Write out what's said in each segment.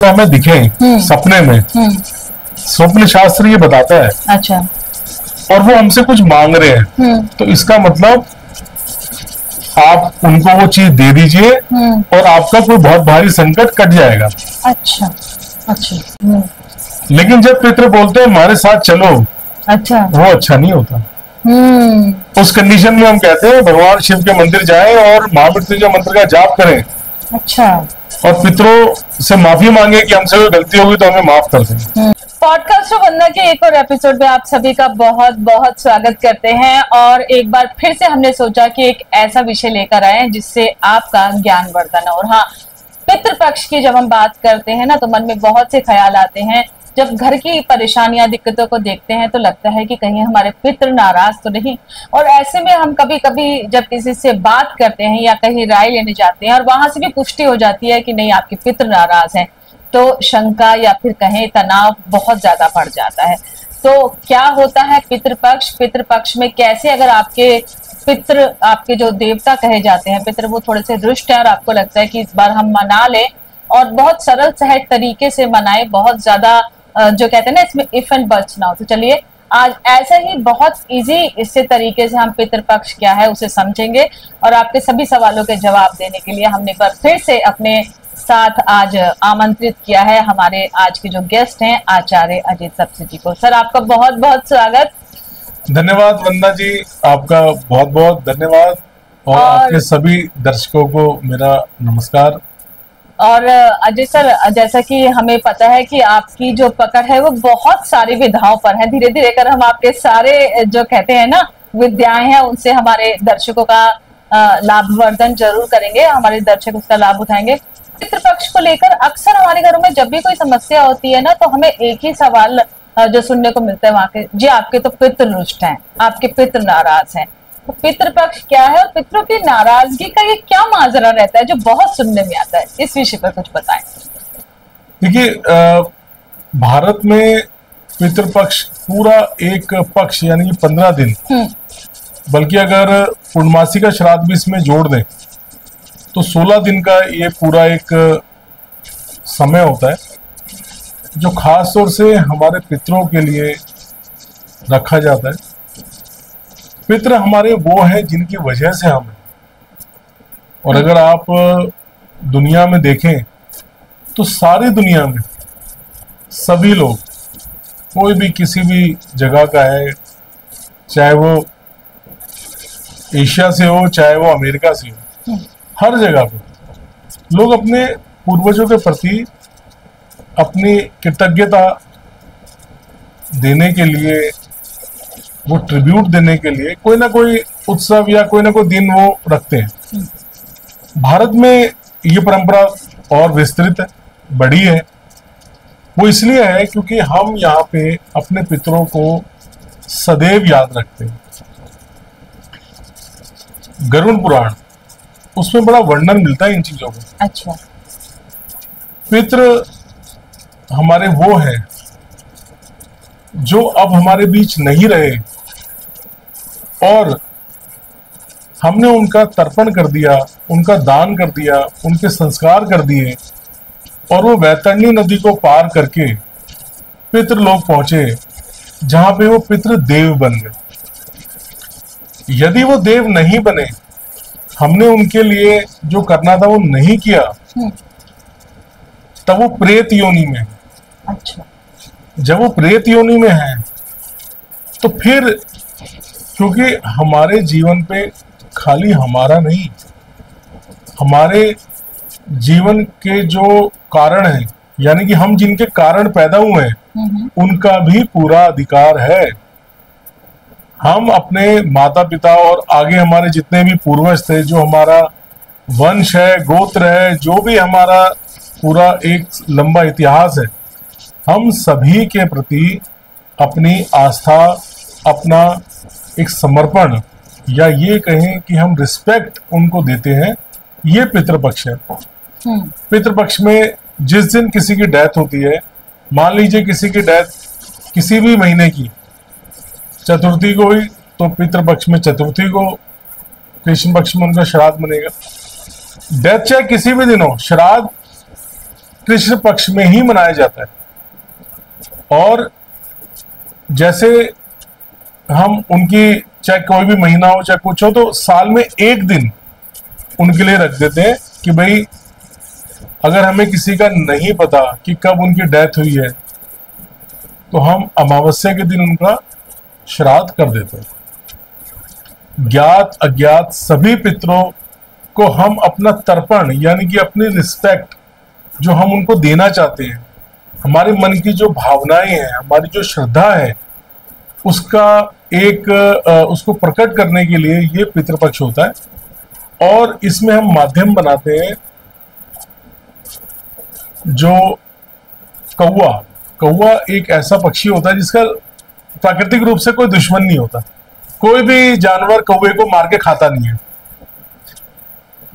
हमें दिखे सपने में, स्वप्न शास्त्र ये बताता है। अच्छा। और वो हमसे कुछ मांग रहे हैं, तो इसका मतलब आप उनको वो चीज दे दीजिए और आपका कोई बहुत भारी संकट कट जाएगा। अच्छा अच्छा। लेकिन जब पितृ बोलते हैं हमारे साथ चलो, अच्छा, वो अच्छा नहीं होता। उस कंडीशन में हम कहते हैं भगवान शिव के मंदिर जाएं और महामृत्युंजय मंत्र का जाप करें। अच्छा। और पितरों से माफी मांगे कि हमसे कोई गलती होगी तो हमें माफ कर दें। पॉडकास्ट वंदना के एक और एपिसोड में आप सभी का बहुत बहुत स्वागत करते हैं। और एक बार फिर से हमने सोचा कि एक ऐसा विषय लेकर आए जिससे आपका ज्ञानवर्धन हो। और हाँ, पितृपक्ष की जब हम बात करते हैं ना, तो मन में बहुत से ख्याल आते हैं। जब घर की परेशानियां दिक्कतों को देखते हैं तो लगता है कि कहीं हमारे पितृ नाराज तो नहीं। और ऐसे में हम कभी कभी जब किसी से बात करते हैं या कहीं राय लेने जाते हैं और वहां से भी पुष्टि हो जाती है कि नहीं, आपके पितृ नाराज हैं, तो शंका या फिर कहें तनाव बहुत ज्यादा बढ़ जाता है। तो क्या होता है पितृपक्ष? पितृपक्ष में कैसे, अगर आपके पितृ, आपके जो देवता कहे जाते हैं पितृ, वो थोड़े से रुष्ट है और आपको लगता है कि इस बार हम मना ले और बहुत सरल सहज तरीके से मनाए, बहुत ज्यादा जो कहते हैं ना इसमें इफ एंड बट्स ना हो, तो चलिए आज ऐसा ही बहुत इजी इससे तरीके से हम पितृपक्ष क्या है उसे समझेंगे। और आपके सभी सवालों के जवाब देने के लिए हमने पर फिर से अपने साथ आज आमंत्रित किया है हमारे आज के जो गेस्ट हैं आचार्य अजीत सप्सी जी को। सर, आपका बहुत बहुत स्वागत। धन्यवाद वंदना जी, आपका बहुत बहुत धन्यवाद। और आपके सभी दर्शकों को मेरा नमस्कार। और अजय सर, जैसा कि हमें पता है कि आपकी जो पकड़ है वो बहुत सारी विधाओं पर है। धीरे धीरे कर हम आपके सारे जो कहते हैं ना विद्याएं हैं उनसे हमारे दर्शकों का लाभवर्धन जरूर करेंगे, हमारे दर्शक उसका लाभ उठाएंगे। पितृपक्ष को लेकर अक्सर हमारे घरों में जब भी कोई समस्या होती है ना, तो हमें एक ही सवाल जो सुनने को मिलता है वहां के, जी आपके तो पितृ रुष्ट हैं, आपके पितृ नाराज हैं। तो पितृपक्ष क्या है और पितरों की नाराजगी का ये क्या माजरा रहता है जो बहुत सुनने में आता है? इस विषय पर कुछ बताएं। देखिए, भारत में पितृपक्ष पूरा एक पक्ष यानी कि 15 दिन, बल्कि अगर पूर्णमासी का श्राद्ध भी इसमें जोड़ दें तो 16 दिन का ये पूरा एक समय होता है जो खास तौर से हमारे पितरों के लिए रखा जाता है। पितृ हमारे वो हैं जिनकी वजह से हम हैं। और अगर आप दुनिया में देखें तो सारी दुनिया में सभी लोग, कोई भी किसी भी जगह का है, चाहे वो एशिया से हो चाहे वो अमेरिका से हो, हर जगह पे लोग अपने पूर्वजों के प्रति अपनी कृतज्ञता देने के लिए, वो ट्रिब्यूट देने के लिए कोई ना कोई उत्सव या कोई ना कोई दिन वो रखते हैं। भारत में ये परंपरा और विस्तृत है, बड़ी है। वो इसलिए है क्योंकि हम यहाँ पे अपने पितरों को सदैव याद रखते हैं। गरुड़ पुराण, उसमें बड़ा वर्णन मिलता है इन चीजों को। अच्छा। पितृ हमारे वो हैं जो अब हमारे बीच नहीं रहे और हमने उनका तर्पण कर दिया, उनका दान कर दिया, उनके संस्कार कर दिए और वो वैतरणी नदी को पार करके पितृलोक पहुंचे जहां पे वो पितृ देव बन गए। यदि वो देव नहीं बने, हमने उनके लिए जो करना था वो नहीं किया, तब वो प्रेत योनि में है। अच्छा। जब वो प्रेत योनि में है तो फिर, क्योंकि हमारे जीवन पे खाली हमारा नहीं, हमारे जीवन के जो कारण हैं, यानी कि हम जिनके कारण पैदा हुए हैं, उनका भी पूरा अधिकार है। हम अपने माता पिता और आगे हमारे जितने भी पूर्वज थे, जो हमारा वंश है, गोत्र है, जो भी हमारा पूरा एक लंबा इतिहास है, हम सभी के प्रति अपनी आस्था, अपना एक समर्पण, या ये कहें कि हम रिस्पेक्ट उनको देते हैं। ये पितृपक्ष है। पितृपक्ष में जिस दिन किसी की डेथ होती है, मान लीजिए किसी की डेथ किसी भी महीने की चतुर्थी को हुई, तो पितृपक्ष में चतुर्थी को, कृष्ण पक्ष में उनका श्राद्ध बनेगा। डेथ चाहे किसी भी दिन हो, श्राद्ध कृष्ण पक्ष में ही मनाया जाता है। और जैसे हम उनकी चाहे कोई भी महीना हो चाहे कुछ हो, तो साल में एक दिन उनके लिए रख देते हैं कि भाई अगर हमें किसी का नहीं पता कि कब उनकी डेथ हुई है तो हम अमावस्या के दिन उनका श्राद्ध कर देते हैं। ज्ञात अज्ञात सभी पितरों को हम अपना तर्पण यानी कि अपनी रिस्पेक्ट जो हम उनको देना चाहते हैं, हमारे मन की जो भावनाएं हैं, हमारी जो श्रद्धा है, उसका एक उसको प्रकट करने के लिए ये पितृपक्ष होता है। और इसमें हम माध्यम बनाते हैं जो कौवा कौवा एक ऐसा पक्षी होता है जिसका प्राकृतिक रूप से कोई दुश्मन नहीं होता। कोई भी जानवर कौवे को मार के खाता नहीं है,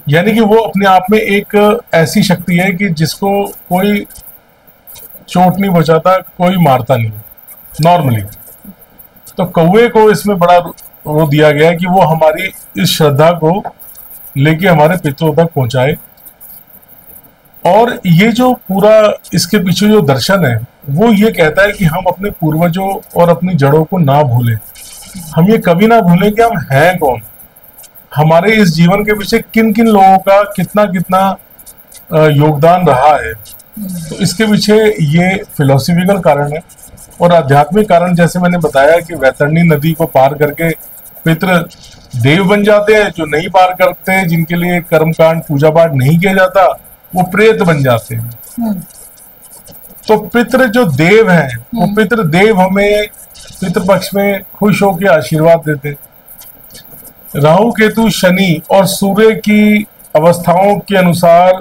यानी कि वो अपने आप में एक ऐसी शक्ति है कि जिसको कोई चोट नहीं पहुंचाता, कोई मारता नहीं नॉर्मली। तो कौवे को इसमें बड़ा वो दिया गया है कि वो हमारी इस श्रद्धा को लेके हमारे पितरों तक पहुंचाए। और ये जो पूरा इसके पीछे जो दर्शन है वो ये कहता है कि हम अपने पूर्वजों और अपनी जड़ों को ना भूलें। हम ये कभी ना भूलें कि हम हैं कौन, हमारे इस जीवन के पीछे किन किन लोगों का कितना कितना योगदान रहा है। तो इसके पीछे ये फिलोसफिकल कारण है। और आध्यात्मिक कारण जैसे मैंने बताया कि वैतरणी नदी को पार करके पितृ देव बन जाते हैं, जो नहीं पार करते, जिनके लिए कर्मकांड पूजा पाठ नहीं किया जाता, वो प्रेत बन जाते हैं। तो पितृ जो देव हैं वो पितृ देव हमें पितृपक्ष में खुश होकर आशीर्वाद देते हैं। राहु केतु शनि और सूर्य की अवस्थाओं के अनुसार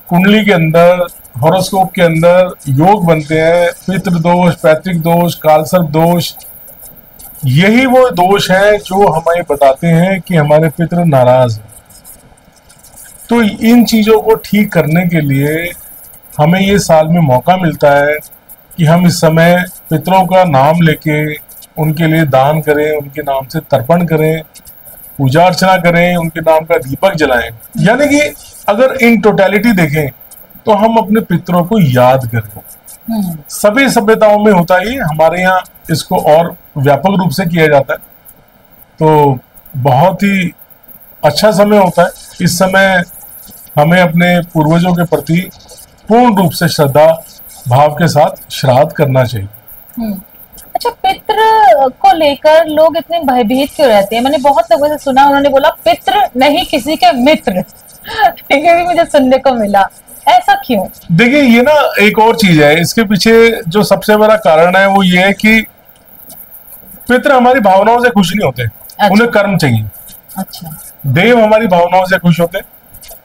कुंडली के अंदर हॉरोस्कोप के अंदर योग बनते हैं। पितृदोष, पैतृक दोष, कालसर्प दोष, यही वो दोष है जो हमें बताते हैं कि हमारे पितृ नाराज हैं। तो इन चीजों को ठीक करने के लिए हमें ये साल में मौका मिलता है कि हम इस समय पितरों का नाम लेके उनके लिए दान करें, उनके नाम से तर्पण करें, पूजा अर्चना करें, उनके नाम का दीपक जलाएं। यानी कि अगर इन टोटलिटी देखें तो हम अपने पितरों को याद करें। सभी सभ्यताओं में होता ही, हमारे यहाँ इसको और व्यापक रूप से किया जाता है। तो बहुत ही अच्छा समय होता है। इस समय हमें अपने पूर्वजों के प्रति पूर्ण रूप से श्रद्धा भाव के साथ श्राद्ध करना चाहिए। अच्छा, पितृ को लेकर लोग इतने भयभीत क्यों रहते हैं? मैंने बहुत लोगों से सुना, उन्होंने बोला पितृ नहीं किसी के मित्र। ये भी मुझे सुनने को मिला, ऐसा क्यों? देखिए, ये ना एक और चीज है इसके पीछे। जो सबसे बड़ा कारण है वो ये है कि पितृ हमारी भावनाओं से खुश नहीं होते। अच्छा। उन्हें कर्म चाहिए। अच्छा। देव हमारी भावनाओं से खुश होते हैं।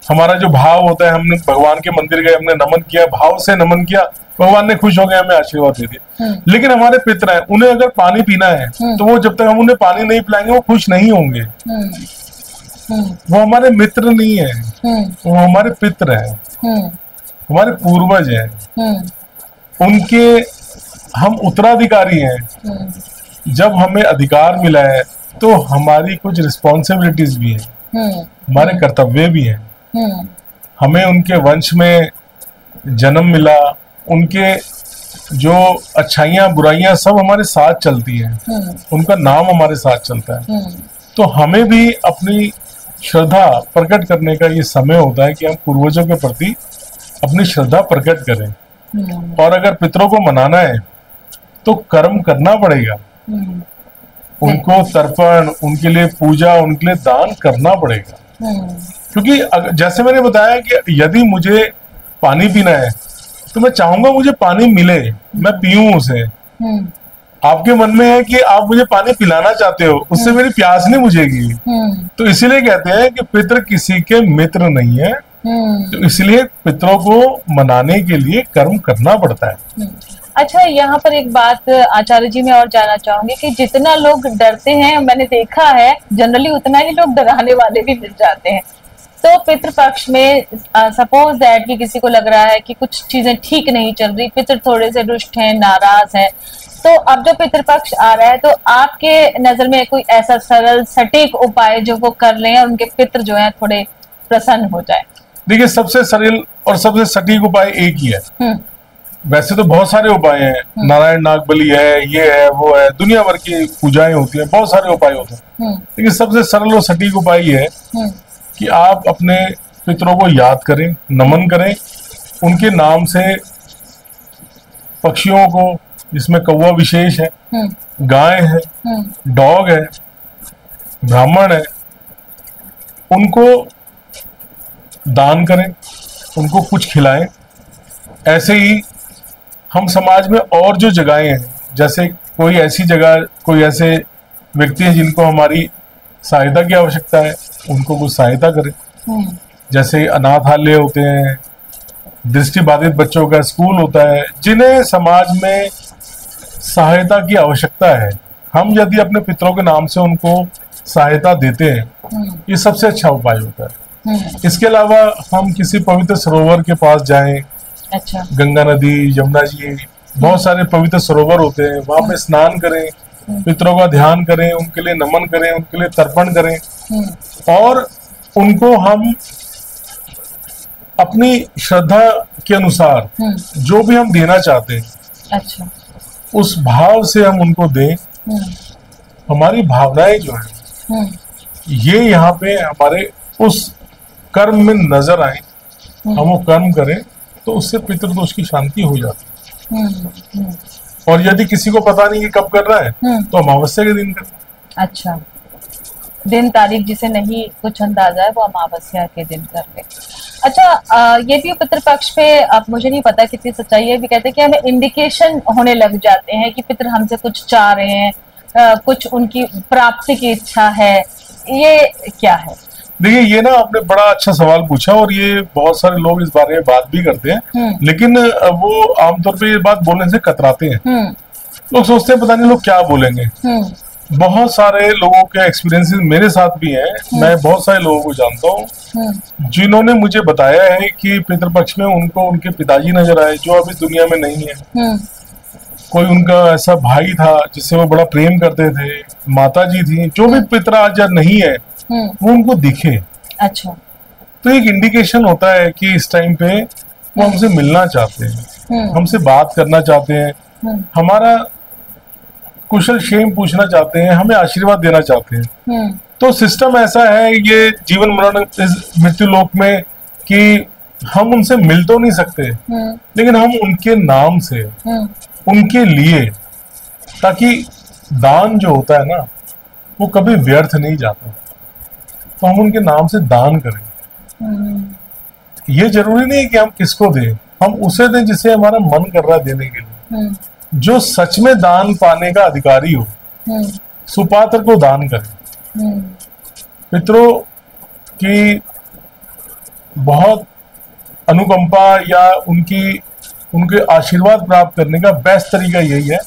हमारा जो भाव होता है, हमने भगवान के मंदिर गए, हमने नमन किया, भाव से नमन किया, भगवान ने खुश हो गए, हमें आशीर्वाद दे दिया। लेकिन हमारे पितर हैं, उन्हें अगर पानी पीना है तो वो जब तक हम उन्हें पानी नहीं पिलाएंगे वो खुश नहीं होंगे। वो हमारे मित्र नहीं है, वो हमारे पितर हैं, हमारे पूर्वज हैं, उनके हम उत्तराधिकारी हैं। जब हमें अधिकार मिला है तो हमारी कुछ रिस्पॉन्सिबिलिटीज भी हैं, हमारे कर्तव्य भी हैं। हमें उनके वंश में जन्म मिला, उनके जो अच्छाइयाँ बुराइयां सब हमारे साथ चलती हैं, उनका नाम हमारे साथ चलता है। तो हमें भी अपनी श्रद्धा प्रकट करने का ये समय होता है कि हम पूर्वजों के प्रति अपनी श्रद्धा प्रकट करें। और अगर पितरों को मनाना है तो कर्म करना पड़ेगा, उनको तर्पण, उनके लिए पूजा, उनके लिए दान करना पड़ेगा। क्योंकि जैसे मैंने बताया कि यदि मुझे पानी पीना है तो मैं चाहूंगा मुझे पानी मिले, मैं पीऊं उसे। आपके मन में है कि आप मुझे पानी पिलाना चाहते हो, उससे मेरी प्यास नहीं बुझेगी। तो इसीलिए कहते हैं कि पितृ किसी के मित्र नहीं है। तो इसलिए पितरों को मनाने के लिए कर्म करना पड़ता है। अच्छा, यहाँ पर एक बात आचार्य जी मैं और जानना चाहूंगी कि जितना लोग डरते हैं, मैंने देखा है जनरली उतना ही लोग डराने वाले भी मिल जाते हैं। तो पितृपक्ष में सपोज दैट कि किसी को लग रहा है कि कुछ चीजें ठीक नहीं चल रही, पितृ थोड़े से रुष्ट हैं, नाराज हैं, तो अब जो पितृपक्ष आ रहा है तो आपके नजर में कोई ऐसा सरल सटीक उपाय जो वो कर लें और उनके पितृ जो है थोड़े प्रसन्न हो जाए? देखिए, सबसे सरल और सबसे सटीक उपाय एक ही है। वैसे तो बहुत सारे उपाय हैं, नारायण नागबली है, ये है, वो है, दुनिया भर की पूजाएं होती हैं, बहुत सारे उपाय होते हैं। लेकिन सबसे सरल और सटीक उपाय ये है कि आप अपने पितरों को याद करें, नमन करें, उनके नाम से पक्षियों को, जिसमें कौवा विशेष है, गाय है, डॉग है, ब्राह्मण है, उनको दान करें, उनको कुछ खिलाएं। ऐसे ही हम समाज में और जो जगहें हैं, जैसे कोई ऐसी जगह, कोई ऐसे व्यक्ति हैं जिनको हमारी सहायता की आवश्यकता है, उनको कुछ सहायता करें। जैसे अनाथालय होते हैं, दृष्टिबाधित बच्चों का स्कूल होता है, जिन्हें समाज में सहायता की आवश्यकता है, हम यदि अपने पितरों के नाम से उनको सहायता देते हैं, ये सबसे अच्छा उपाय होता है। इसके अलावा हम किसी पवित्र सरोवर के पास जाएं, अच्छा, गंगा नदी, यमुना जी, बहुत सारे पवित्र सरोवर होते हैं, वहां पे स्नान करें, पितरों का ध्यान करें, उनके लिए नमन करें, उनके लिए तर्पण करें, और उनको हम अपनी श्रद्धा के अनुसार जो भी हम देना चाहते हैं, अच्छा, उस भाव से हम उनको दें। हमारी भावनाएं जो है ये यहाँ पे हमारे उस कर्म में नजर आए, हम वो कर्म करें, तो उससे पितृदोष की शांति हो जाती है। और यदि किसी को पता नहीं कि कब कर रहा है, तो अमावस्या के दिन कर। अच्छा, दिन तारीख जिसे नहीं कुछ अंदाजा है वो अमावस्या के दिन कर ले। अच्छा, ये भी पितृपक्ष पे अब मुझे नहीं पता कितनी सच्चाई है, भी कहते हैं कि हमें इंडिकेशन होने लग जाते हैं कि पितृ हमसे कुछ चाह रहे हैं, कुछ उनकी प्राप्ति की इच्छा है, ये क्या है? देखिए, ये ना आपने बड़ा अच्छा सवाल पूछा, और ये बहुत सारे लोग इस बारे में बात भी करते हैं, लेकिन वो आमतौर पे ये बात बोलने से कतराते हैं। लोग सोचते हैं पता नहीं लोग क्या बोलेंगे। बहुत सारे लोगों के एक्सपीरियंसेस मेरे साथ भी हैं। मैं बहुत सारे लोगों को जानता हूँ जिन्होंने मुझे बताया है कि पितृपक्ष में उनको उनके पिताजी नजर आए, जो अभी दुनिया में नहीं है। कोई उनका ऐसा भाई था जिससे वो बड़ा प्रेम करते थे, माता जी थी, जो भी पितर आज नहीं है वो उनको दिखे। अच्छा, तो एक इंडिकेशन होता है कि इस टाइम पे वो हमसे मिलना चाहते हैं, हमसे बात करना चाहते हैं, हमारा कुशल क्षेम पूछना चाहते हैं, हमें आशीर्वाद देना चाहते हैं। तो सिस्टम ऐसा है ये जीवन मरण इस मृत्यु लोक में कि हम उनसे मिल तो नहीं सकते, लेकिन हम उनके नाम से, उनके लिए, ताकि दान जो होता है ना वो कभी व्यर्थ नहीं जाता, तो हम उनके नाम से दान करें। ये जरूरी नहीं है कि हम किसको दें, हम उसे दें जिसे हमारा मन कर रहा है देने के लिए। जो सच में दान पाने का अधिकारी हो, सुपात्र को दान करें। पितरों की बहुत अनुकंपा या उनके आशीर्वाद प्राप्त करने का बेस्ट तरीका यही है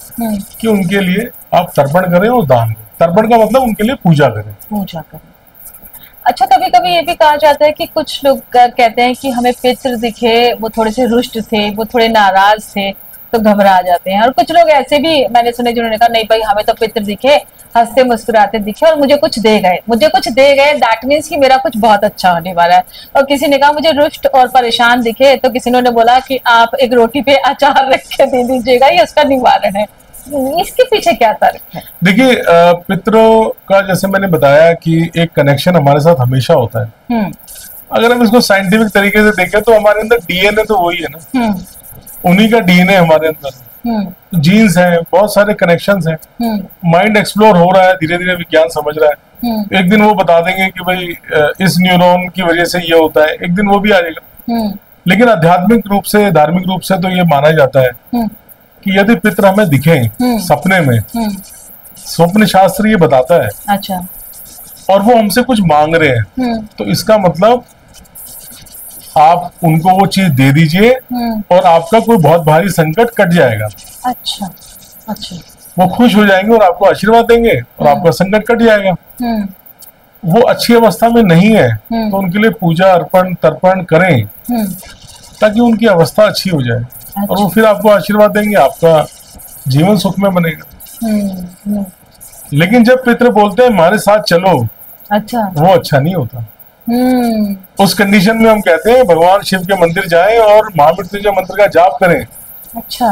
कि उनके लिए आप तर्पण करें और दान करें। तर्पण का मतलब उनके लिए पूजा करें। अच्छा, कभी कभी ये भी कहा जाता है कि कुछ लोग कहते हैं कि हमें पितृ दिखे, वो थोड़े से रुष्ट थे, वो थोड़े नाराज थे, तो घबरा जाते हैं। और कुछ लोग ऐसे भी मैंने सुने जिन्होंने कहा नहीं भाई, हमें तो पितृ दिखे, हंसते मुस्कुराते दिखे और मुझे कुछ दे गए, दैट मीन्स कि मेरा कुछ बहुत अच्छा होने वाला है। और किसी ने कहा मुझे रुष्ट और परेशान दिखे, तो किसी ने बोला कि आप एक रोटी पे अचार रख के दे दीजिएगा, ये उसका निवारण है। इसके पीछे क्या तर्क है? देखिए, पितरों का जैसे मैंने बताया कि एक कनेक्शन हमारे साथ हमेशा होता है। अगर हम इसको साइंटिफिक तरीके से देखें तो हमारे अंदर डीएनए तो वही है ना, उन्हीं का डीएनए हमारे अंदर, जीन्स हैं, बहुत सारे कनेक्शंस हैं। माइंड एक्सप्लोर हो रहा है, धीरे धीरे विज्ञान समझ रहा है। एक दिन वो बता देंगे कि भाई इस न्यूरॉन की वजह से ये होता है, एक दिन वो भी आ जाएगा। लेकिन आध्यात्मिक रूप से, धार्मिक रूप से तो ये माना जाता है कि यदि पितर हमें दिखें सपने में, स्वप्न शास्त्र ये बताता है, अच्छा, और वो हमसे कुछ मांग रहे हैं, तो इसका मतलब आप उनको वो चीज दे दीजिए और आपका कोई बहुत भारी संकट कट जाएगा। अच्छा, अच्छा, वो खुश हो जाएंगे और आपको आशीर्वाद देंगे और आपका संकट कट जाएगा। वो अच्छी अवस्था में नहीं है तो उनके लिए पूजा अर्पण तर्पण करें ताकि उनकी अवस्था अच्छी हो जाए। अच्छा। और वो फिर आपको आशीर्वाद देंगे, आपका जीवन सुख में बनेगा। लेकिन जब पितृ बोलते हैं हमारे साथ चलो, अच्छा, वो अच्छा नहीं होता। उस कंडीशन में हम कहते हैं भगवान शिव के मंदिर जाएं और महामृत्युंजय मंत्र का जाप करें। अच्छा।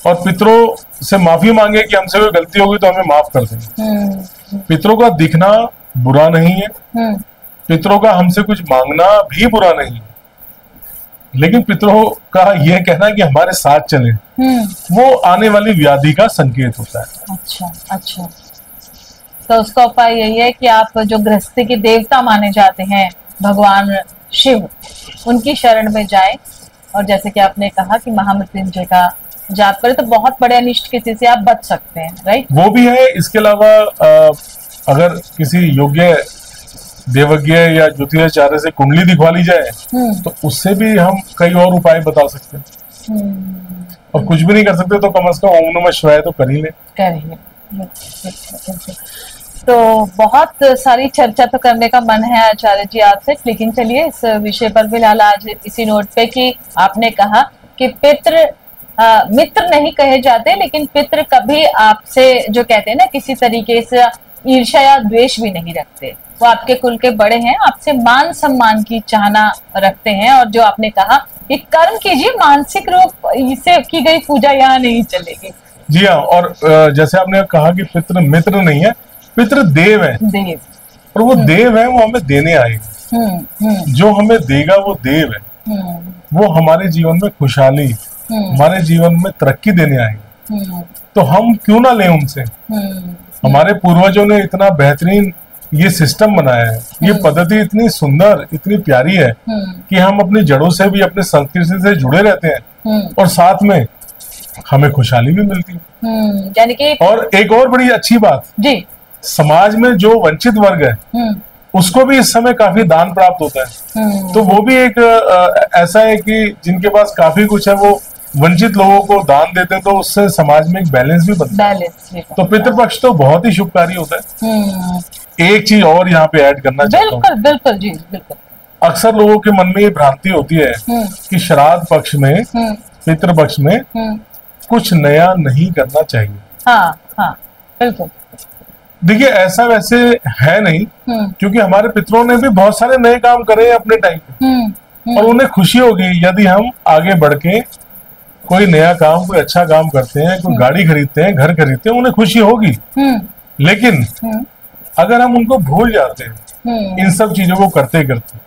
और पितरों से माफी मांगे कि हमसे कोई गलती होगी तो हमें माफ कर दें। पितरों का दिखना बुरा नहीं है, पितरों का हमसे कुछ मांगना भी बुरा नहीं है, लेकिन पितरों का यह कहना कि हमारे साथ चले वो आने वाली व्याधि का संकेत होता है। अच्छा अच्छा। तो उसका उपाय यही है कि आप जो गृहस्थी के देवता माने जाते हैं भगवान शिव, उनकी शरण में जाएं और जैसे कि आपने कहा कि महामृत्युंजय का जाप करें तो बहुत बड़े अनिष्ट किसी से आप बच सकते हैं, राइट? वो भी है। इसके अलावा अगर किसी योग्य देवज्ञ या ज्योतिषाचार्य से कुंडली दिखवा ली जाए तो उससे भी हम कई और उपाय बता सकते हैं। और कुछ भी नहीं कर सकते तो कम से कम ओम नमः शिवाय तो कर ही ले। तो बहुत सारी चर्चा तो करने का मन है आचार्य जी आपसे, लेकिन चलिए इस विषय पर फिलहाल आज इसी नोट पे कि आपने कहा कि पितृ मित्र नहीं कहे जाते, लेकिन पितृ कभी आपसे जो कहते हैं ना किसी तरीके से ईर्ष्या या द्वेष भी नहीं रखते। वो आपके कुल के बड़े हैं, आपसे मान सम्मान की चाहना रखते हैं। और जो आपने कहा कि कर्म कीजिए, मानसिक रूप से की गई पूजा यहाँ नहीं चलेगी। जी हाँ। और जैसे आपने कहा कि पितृ मित्र नहीं है, पितृ देव है। देव। और वो देव है, वो हमें देने आएगा। जो हमें देगा वो देव है। वो हमारे जीवन में खुशहाली, हमारे जीवन में तरक्की देने आएगा। तो हम क्यों ना लें उनसे। हमारे पूर्वजों ने इतना बेहतरीन ये सिस्टम बनाया है, ये पद्धति इतनी सुंदर, इतनी प्यारी है कि हम अपनी जड़ों से भी, अपने संस्कृति से जुड़े रहते हैं और साथ में हमें खुशहाली भी मिलती है। यानी कि और एक और बड़ी अच्छी बात जी, समाज में जो वंचित वर्ग है उसको भी इस समय काफी दान प्राप्त होता है। तो वो भी एक ऐसा है कि जिनके पास काफी कुछ है वो वंचित लोगों को दान देते हैं, तो उससे समाज में एक बैलेंस भी बनता है। तो पितृपक्ष तो बहुत ही शुभकारी होता है। एक चीज और यहाँ पे ऐड करना चाहता हूँ। बिल्कुल बिल्कुल जी, बिल्कुल। अक्सर लोगों के मन में ये भ्रांति होती है कि श्राद्ध पक्ष में, पितृपक्ष में कुछ नया नहीं करना चाहिए। हाँ हाँ बिल्कुल। देखिए ऐसा वैसे है नहीं, क्योंकि हमारे पितरों ने भी बहुत सारे नए काम करे अपने टाइम पे और उन्हें खुशी होगी यदि हम आगे बढ़ के कोई नया काम, कोई अच्छा काम करते हैं, कोई गाड़ी खरीदते हैं, घर खरीदते हैं, उन्हें खुशी होगी। लेकिन अगर हम उनको भूल जाते हैं इन सब चीजों को करते करते,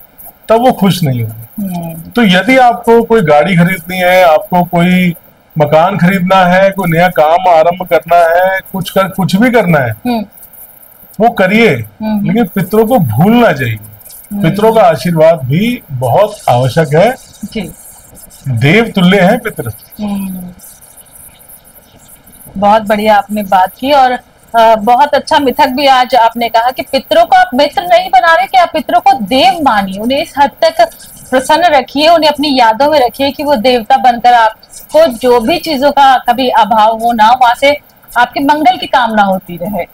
तब वो खुश नहीं होंगे। तो यदि आपको कोई गाड़ी खरीदनी है, आपको कोई मकान खरीदना है, कोई नया काम आरंभ करना है, कुछ भी करना है, वो करिए, लेकिन पितरों को भूलना चाहिए। पितरों का आशीर्वाद भी बहुत आवश्यक है। जी। देव तुल्य है पितर। बहुत बढ़िया आपने बात की और बहुत अच्छा मिथक भी आज आपने कहा कि पितरों को आप मित्र नहीं बना रहे, कि आप पितरों को देव मानिए, उन्हें इस हद तक प्रसन्न रखिए, उन्हें अपनी यादों में रखिए कि वो देवता बनकर आपको जो भी चीजों का कभी अभाव हो ना, वहां से आपके मंगल की कामना होती रहे।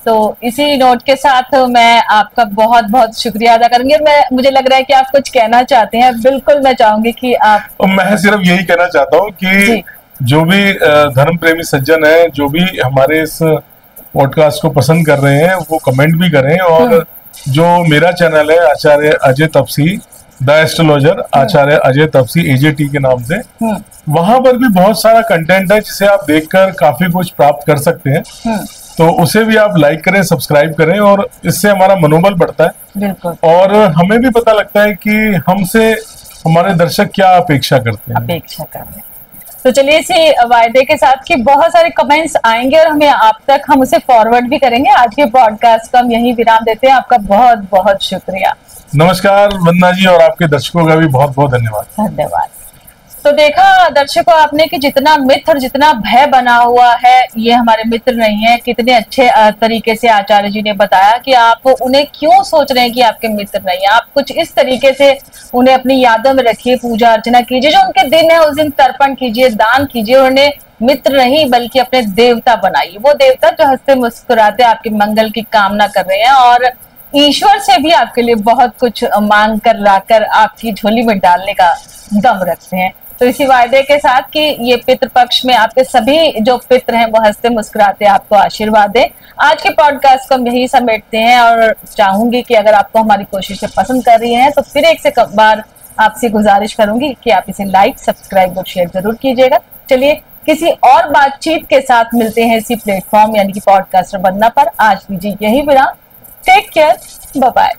तो इसी नोट के साथ मैं आपका बहुत बहुत शुक्रिया अदा करूंगी। मुझे लग रहा है कि आप कुछ कहना चाहते हैं। बिल्कुल मैं चाहूंगी कि आप। मैं सिर्फ यही कहना चाहता हूँ कि जो भी धर्म प्रेमी सज्जन है, जो भी हमारे इस पॉडकास्ट को पसंद कर रहे हैं, वो कमेंट भी करें। और जो मेरा चैनल है Acharya Ajay Tapasi the astrologer, Acharya Ajay Tapasi AJT के नाम से, वहां पर भी बहुत सारा कंटेंट है जिसे आप देखकर काफी कुछ प्राप्त कर सकते हैं। तो उसे भी आप लाइक करें, सब्सक्राइब करें और इससे हमारा मनोबल बढ़ता है। बिल्कुल। और हमें भी पता लगता है कि हमसे हमारे दर्शक क्या अपेक्षा करते हैं। तो चलिए इसी वायदे के साथ कि बहुत सारे कमेंट्स आएंगे और हमें आप तक हम उसे फॉरवर्ड भी करेंगे। आज के पॉडकास्ट को हम यही विराम देते हैं। आपका बहुत बहुत शुक्रिया। नमस्कार वंदना जी, और आपके दर्शकों का भी बहुत बहुत धन्यवाद। धन्यवाद। तो देखा दर्शकों आपने कि जितना मिथ और जितना भय बना हुआ है, ये हमारे मित्र नहीं है। कितने अच्छे तरीके से आचार्य जी ने बताया कि आप उन्हें क्यों सोच रहे हैं कि आपके मित्र नहीं है। आप कुछ इस तरीके से उन्हें अपनी यादों में रखिए, पूजा अर्चना कीजिए, जो उनके दिन है उस दिन तर्पण कीजिए, दान कीजिए, उन्हें मित्र नहीं बल्कि अपने देवता बनाइए। वो देवता जो हंसते मुस्कुराते आपके मंगल की कामना कर रहे हैं और ईश्वर से भी आपके लिए बहुत कुछ मांग कर लाकर आपकी झोली में डालने का दम रखते हैं। तो इसी वायदे के साथ कि ये पितृपक्ष में आपके सभी जो पितृ हैं वो हंसते मुस्कुराते आपको आशीर्वाद दें। आज के पॉडकास्ट को हम यही समेटते हैं और चाहूंगी कि अगर आपको हमारी कोशिशें पसंद कर रही हैं तो फिर एक से बार आपसे गुजारिश करूंगी कि आप इसे लाइक, सब्सक्राइब और शेयर जरूर कीजिएगा। चलिए किसी और बातचीत के साथ मिलते हैं इसी प्लेटफॉर्म यानी कि पॉडकास्टर बनना पर। आज दीजिए यही विराम। Take care, bye bye.